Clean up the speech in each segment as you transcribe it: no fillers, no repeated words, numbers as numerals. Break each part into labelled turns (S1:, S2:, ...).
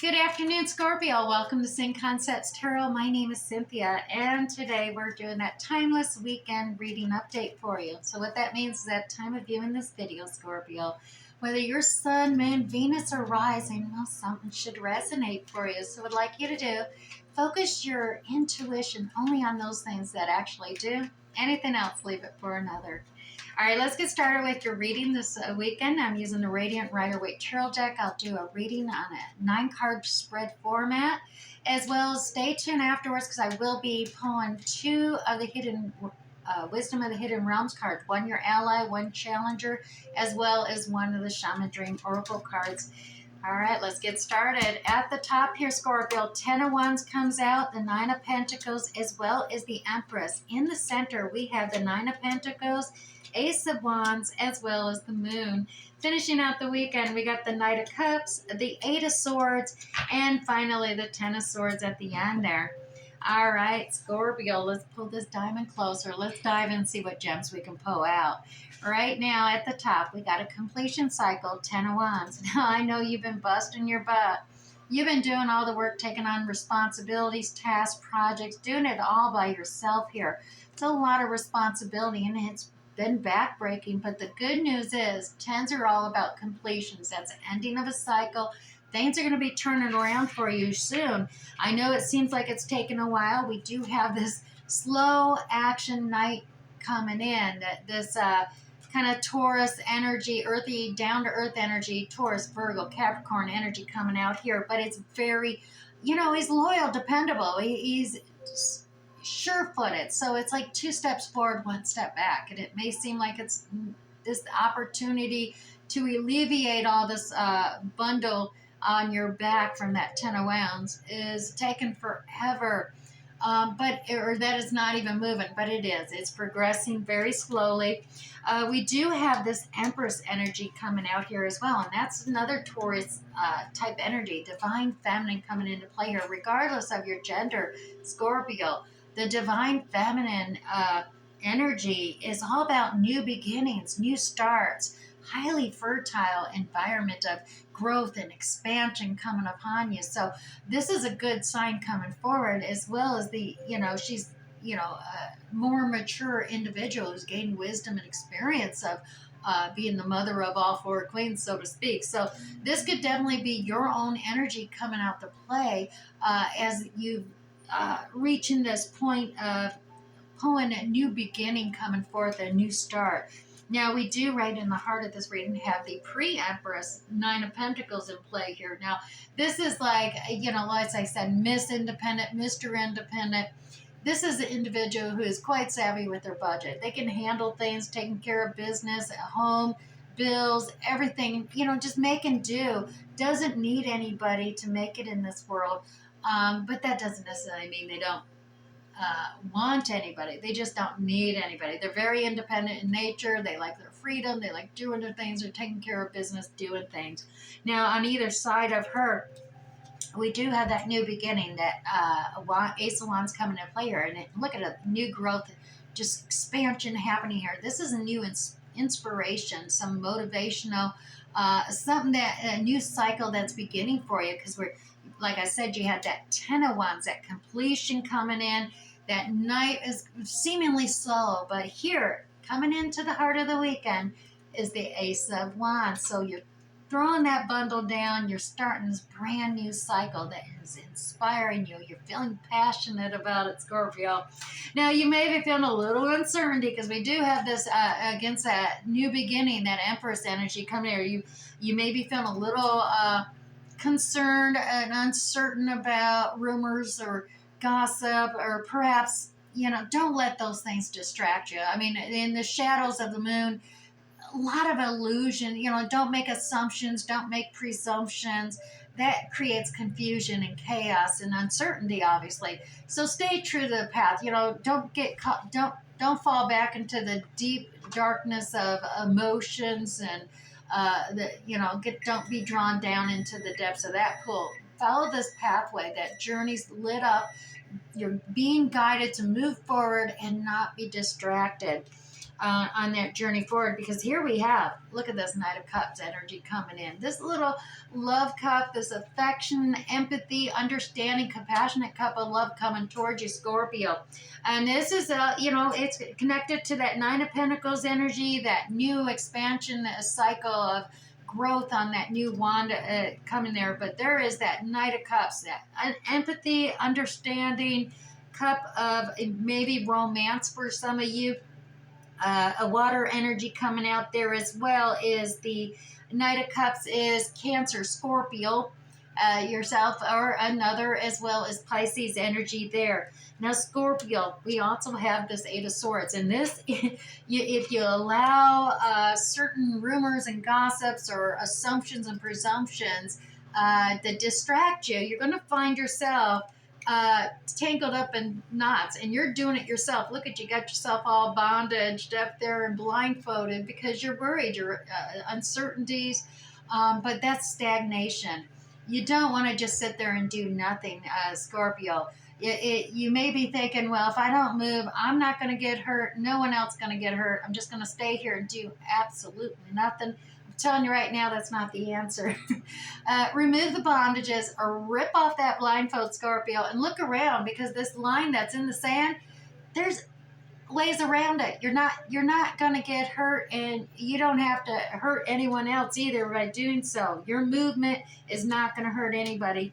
S1: Good afternoon, Scorpio. Welcome to Sing Concepts Tarot. My name is Cynthia, and today we're doing that timeless weekend reading update for you. So what that means is that time of viewing this video, Scorpio, whether your sun, moon, Venus, or rising, well, something should resonate for you. So what I'd like you to do, focus your intuition only on those things that actually do. Anything else, leave it for another. All right, let's get started with your reading this weekend. I'm using the Radiant Rider-Waite Tarot deck. I'll do a reading on a 9-card spread format, as well as stay tuned afterwards because I will be pulling two of the hidden Wisdom of the Hidden Realms cards. One your ally, one challenger, as well as one of the Shaman Dream Oracle cards. All right, let's get started. At the top here, Scorpio, 10 of Wands comes out, the 9 of Pentacles, as well as the Empress. In the center, we have the 9 of Pentacles, Ace of Wands, as well as the Moon. Finishing out the weekend, we got the Knight of Cups, the 8 of Swords, and finally the 10 of Swords at the end there. All right, Scorpio, let's pull this diamond closer. Let's dive in and see what gems we can pull out. Right now at the top, we got a completion cycle, 10 of Wands. Now, I know you've been busting your butt. You've been doing all the work, taking on responsibilities, tasks, projects, doing it all by yourself here. It's a lot of responsibility, and it's been backbreaking, but the good news is 10s are all about completions. That's the ending of a cycle. Things are going to be turning around for you soon. I know it seems like it's taken a while. We do have this slow action night coming in, this kind of Taurus energy, earthy, down-to-earth energy, Taurus, Virgo, Capricorn energy coming out here, but it's very, he's loyal, dependable. He's sure-footed. So it's like 2 steps forward, 1 step back. And it may seem like it's this opportunity to alleviate all this bundle on your back from that 10 of Wands is taking forever. Or that is not even moving, but it is. It's progressing very slowly. We do have this Empress energy coming out here as well, and that's another Taurus type energy, divine feminine coming into play here, regardless of your gender, Scorpio. The divine feminine energy is all about new beginnings, new starts, highly fertile environment of growth and expansion coming upon you. So this is a good sign coming forward, as well as she's, a more mature individual who's gained wisdom and experience of being the mother of all 4 queens, so to speak. So this could definitely be your own energy coming out to play as you reaching this point of pulling a new beginning coming forth, a new start. Now, we do, right in the heart of this reading, have the pre-Empress 9 of Pentacles in play here. Now, this is like, as I said, Miss Independent, Mr. Independent. This is an individual who is quite savvy with their budget. They can handle things, taking care of business at home, bills, everything, just making do. Doesn't need anybody to make it in this world. But that doesn't necessarily mean they don't want anybody. They just don't need anybody. They're very independent in nature. They like their freedom. They like doing their things. They're taking care of business, doing things. Now, on either side of her, we do have that new beginning, that Ace of Wands coming into play here. And look at a new growth, just expansion happening here. This is a new inspiration, some motivational, something that a new cycle that's beginning for you, because like I said, you had that 10 of Wands, that completion coming in. That night is seemingly slow, but here, coming into the heart of the weekend, is the Ace of Wands. So you're throwing that bundle down. You're starting this brand new cycle that is inspiring you. You're feeling passionate about it, Scorpio. Now, you may be feeling a little uncertainty because we do have this against that new beginning, that Empress energy coming here. You may be feeling a little concerned and uncertain about rumors or gossip, or perhaps, don't let those things distract you. I mean, in the shadows of the moon, a lot of illusion, don't make assumptions, don't make presumptions. That creates confusion and chaos and uncertainty, obviously. So stay true to the path. Don't get caught, don't fall back into the deep darkness of emotions and don't be drawn down into the depths of that pool. Follow this pathway. That journey's lit up. You're being guided to move forward and not be distracted. on that journey forward, because here we have, look at this Knight of Cups energy coming in. This little love cup, this affection, empathy, understanding, compassionate cup of love coming towards you, Scorpio. And this is, it's connected to that Nine of Pentacles energy, that new expansion cycle of growth on that new wand coming there. But there is that Knight of Cups, that empathy, understanding, cup of maybe romance for some of you. A water energy coming out there as well is the Knight of Cups is Cancer, Scorpio, yourself or another, as well as Pisces energy there. Now, Scorpio, we also have this Eight of Swords. And this, if you allow certain rumors and gossips or assumptions and presumptions that distract you, you're going to find yourself tangled up in knots, and you're doing it yourself. Look at you, got yourself all bondaged up there and blindfolded because you're worried, your uncertainties, but that's stagnation. You don't want to just sit there and do nothing, Scorpio. You may be thinking, well, if I don't move, I'm not going to get hurt. No one else going to get hurt. I'm just going to stay here and do absolutely nothing. I'm telling you right now, that's not the answer. Remove the bondages or rip off that blindfold, Scorpio, and look around, because this line that's in the sand, there's ways around it. You're not going to get hurt, and you don't have to hurt anyone else either by doing so. Your movement is not going to hurt anybody.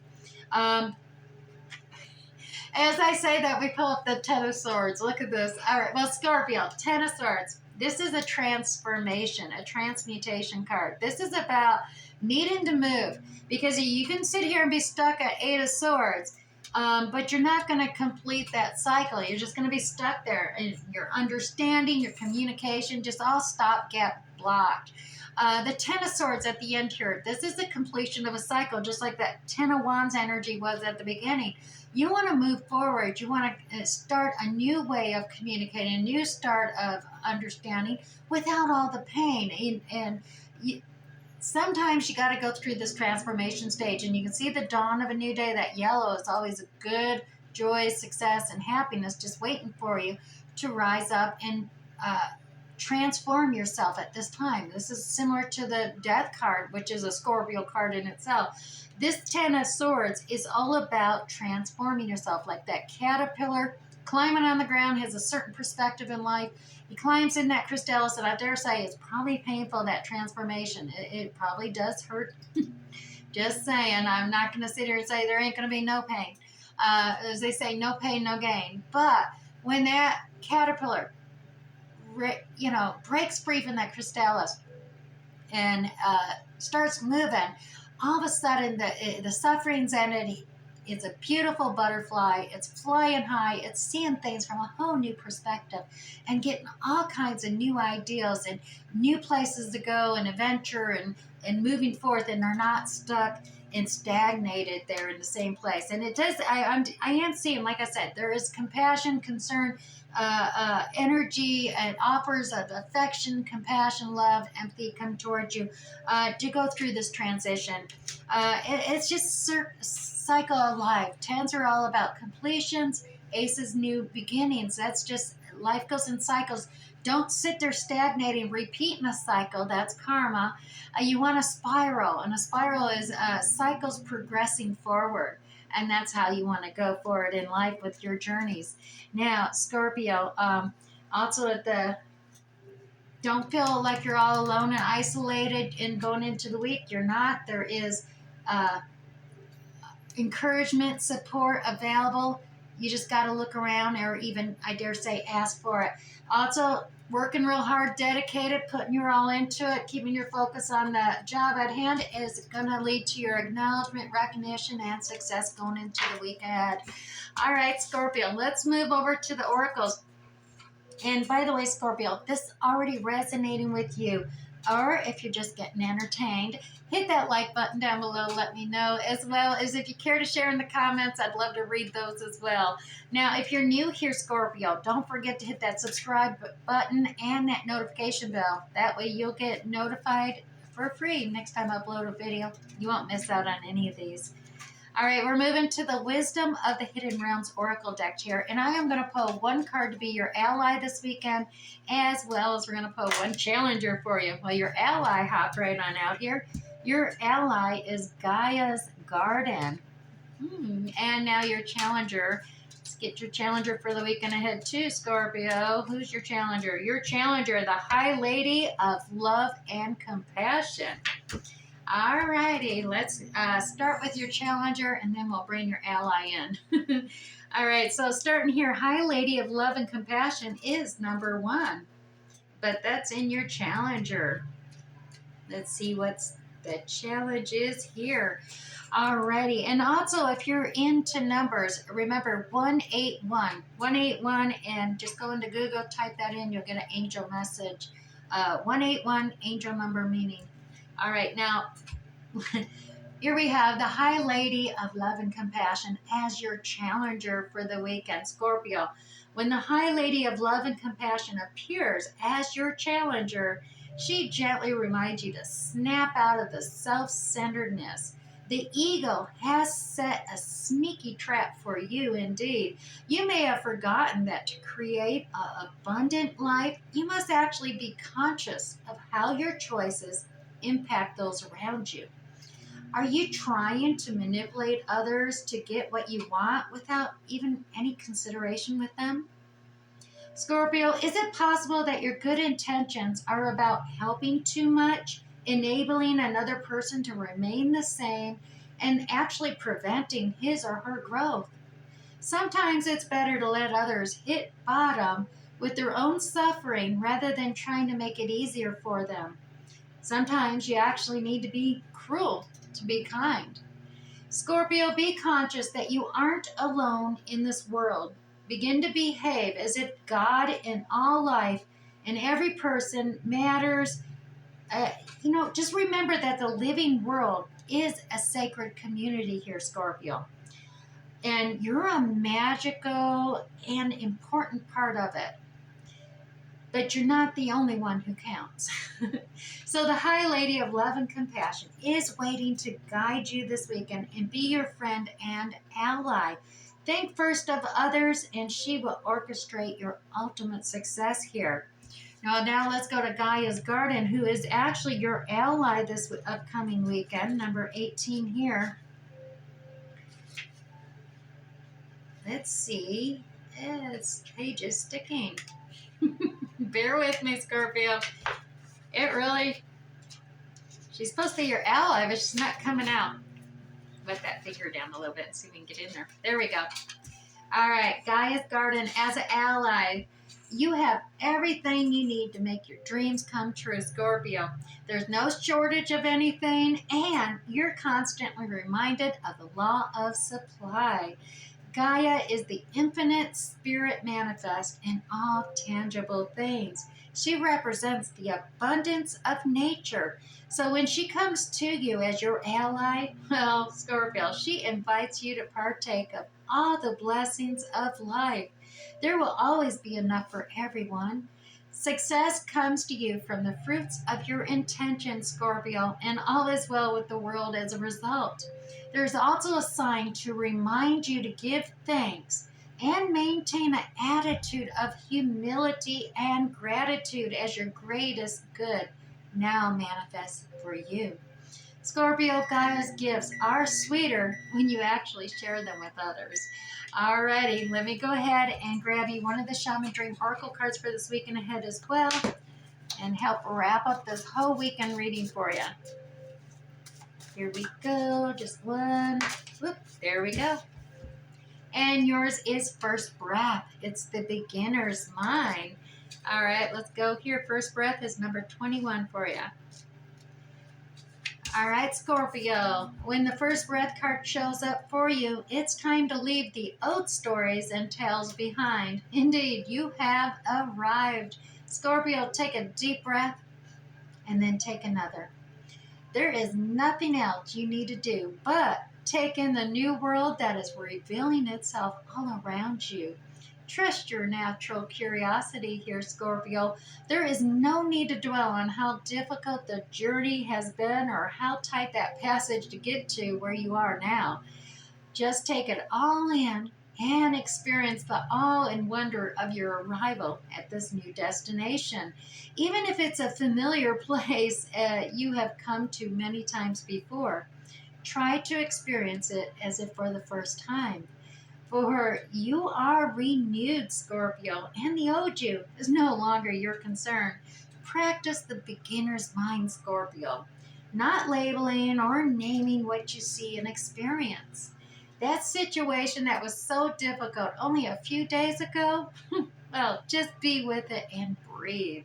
S1: As I say that, we pull up the Ten of Swords. Look at this. All right, well, Scorpio, Ten of Swords. This is a transformation, a transmutation card. This is about needing to move, because you can sit here and be stuck at Eight of Swords, but you're not going to complete that cycle. You're just going to be stuck there. And your understanding, your communication, just all stopgap blocked. The Ten of Swords at the end here, this is the completion of a cycle, just like that Ten of Wands energy was at the beginning. You want to move forward. You want to start a new way of communicating, a new start of understanding without all the pain. And sometimes you got to go through this transformation stage, and you can see the dawn of a new day. That yellow is always a good joy, success, and happiness just waiting for you to rise up and transform yourself at this time. This is similar to the Death card, which is a Scorpio card in itself. This Ten of Swords is all about transforming yourself, like that caterpillar climbing on the ground has a certain perspective in life. He climbs in that chrysalis, and I dare say it's probably painful, that transformation. It probably does hurt. Just saying. I'm not going to sit here and say there ain't going to be no pain. As they say, no pain, no gain. But when that caterpillar, breaks free from that chrysalis and starts moving, all of a sudden the suffering's ended. It's a beautiful butterfly. It's flying high. It's seeing things from a whole new perspective and getting all kinds of new ideas and new places to go and adventure and moving forth, and they're not stuck and stagnated there in the same place. And it does, I am seeing, like I said, there is compassion, concern, energy, and offers of affection, compassion, love, empathy come towards you to go through this transition. It's just cycle of life. Tens are all about completions. Ace is new beginnings. That's just, life goes in cycles. Don't sit there stagnating, repeating a cycle. That's karma. You want a spiral, and a spiral is cycles progressing forward. And that's how you want to go forward in life with your journeys. Now, Scorpio, also don't feel like you're all alone and isolated and going into the week. You're not. There is encouragement, support available. You just got to look around, or even, I dare say, ask for it. Also, working real hard, dedicated, putting your all into it, keeping your focus on the job at hand is going to lead to your acknowledgement, recognition, and success going into the week ahead. All right, Scorpio, let's move over to the oracles. And by the way, Scorpio, this is already resonating with you, or if you're just getting entertained, hit that like button down below. Let me know, as well as if you care to share in the comments. I'd love to read those as well. Now, if you're new here, Scorpio, don't forget to hit that subscribe button and that notification bell. That way you'll get notified for free next time I upload a video. You won't miss out on any of these. All right, we're moving to the Wisdom of the Hidden Realms Oracle deck here, and I am going to pull one card to be your ally this weekend, as well as we're going to pull one challenger for you. Well, your ally hopped right on out here. Your ally is Gaia's Garden. And now your challenger. Let's get your challenger for the weekend ahead too, Scorpio. Who's your challenger? Your challenger, the High Lady of Love and Compassion. All righty, let's start with your challenger, and then we'll bring your ally in. All right, so starting here, High Lady of Love and Compassion is number 1, but that's in your challenger. Let's see what's the challenge is here. Alrighty, and also if you're into numbers, remember 181, 181, and just go into Google, type that in, you'll get an angel message. 181, angel number meaning. All right, now here we have the High Lady of Love and Compassion as your challenger for the weekend, Scorpio. When the High Lady of Love and Compassion appears as your challenger, she gently reminds you to snap out of the self-centeredness. The ego has set a sneaky trap for you indeed. You may have forgotten that to create an abundant life, you must actually be conscious of how your choices impact those around you. Are you trying to manipulate others to get what you want without even any consideration with them? Scorpio, is it possible that your good intentions are about helping too much, enabling another person to remain the same, and actually preventing his or her growth? Sometimes it's better to let others hit bottom with their own suffering rather than trying to make it easier for them. Sometimes you actually need to be cruel to be kind. Scorpio, be conscious that you aren't alone in this world. Begin to behave as if God in all life and every person matters. Just remember that the living world is a sacred community here, Scorpio. And you're a magical and important part of it. But you're not the only one who counts. So the High Lady of Love and Compassion is waiting to guide you this weekend and be your friend and ally. Think first of others, and she will orchestrate your ultimate success here. Now let's go to Gaia's Garden, who is actually your ally this upcoming weekend, number 18 here. Let's see. This page is sticking. Bear with me, Scorpio. She's supposed to be your ally, but she's not coming out. Let that figure down a little bit and see if we can get in there. There we go. All right, Gaia's Garden, as an ally, you have everything you need to make your dreams come true, Scorpio. There's no shortage of anything, and you're constantly reminded of the law of supply. Gaia is the infinite spirit manifest in all tangible things. She represents the abundance of nature. So when she comes to you as your ally, well, Scorpio, she invites you to partake of all the blessings of life. There will always be enough for everyone. Success comes to you from the fruits of your intention, Scorpio, and all is well with the world as a result. There's also a sign to remind you to give thanks and maintain an attitude of humility and gratitude as your greatest good now manifests for you. Scorpio, Gaia's gifts are sweeter when you actually share them with others. Alrighty, let me go ahead and grab you one of the Shaman Dream Oracle cards for this weekend ahead as well, and help wrap up this whole weekend reading for you. Here we go, just one. Whoop, there we go. And yours is First Breath. It's the beginner's mind. All right, let's go here. First Breath is number 21 for you. All right, Scorpio, when the First Breath card shows up for you, it's time to leave the old stories and tales behind. Indeed, you have arrived. Scorpio, take a deep breath and then take another. There is nothing else you need to do but take in the new world that is revealing itself all around you. Trust your natural curiosity here, Scorpio. There is no need to dwell on how difficult the journey has been or how tight that passage to get to where you are now. Just take it all in and experience the awe and wonder of your arrival at this new destination. Even if it's a familiar place you have come to many times before, try to experience it as if for the first time. For you are renewed, Scorpio, and the old you is no longer your concern. Practice the beginner's mind, Scorpio, not labeling or naming what you see and experience. That situation that was so difficult only a few days ago, well, just be with it and breathe.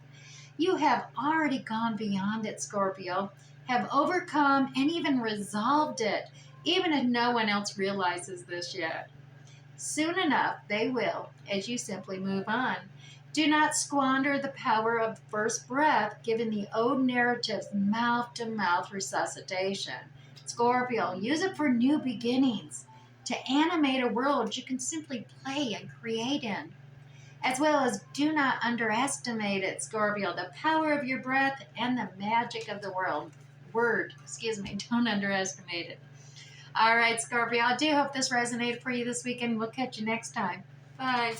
S1: You have already gone beyond it, Scorpio, have overcome and even resolved it, even if no one else realizes this yet. Soon enough, they will, as you simply move on. Do not squander the power of first breath given the old narrative's mouth to mouth resuscitation. Scorpio, use it for new beginnings, to animate a world you can simply play and create in. As well as do not underestimate it, Scorpio, the power of your breath and the magic of the don't underestimate it. All right, Scorpio, I do hope this resonated for you this weekend. We'll catch you next time. Bye.